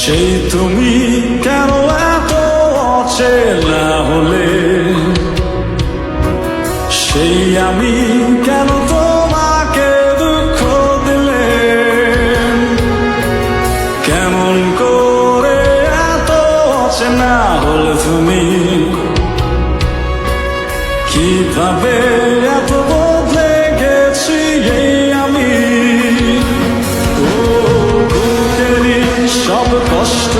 সেই তুমি কেন এত অচেনা হলে, সেই আমি কেন তোমাকে দুঃখ দিলে, কেমন করে এত অচেনা হলে তুমি, কিভাবে এত বদলে গেছি এই আমি। ও বুকেরই সব কষ্ট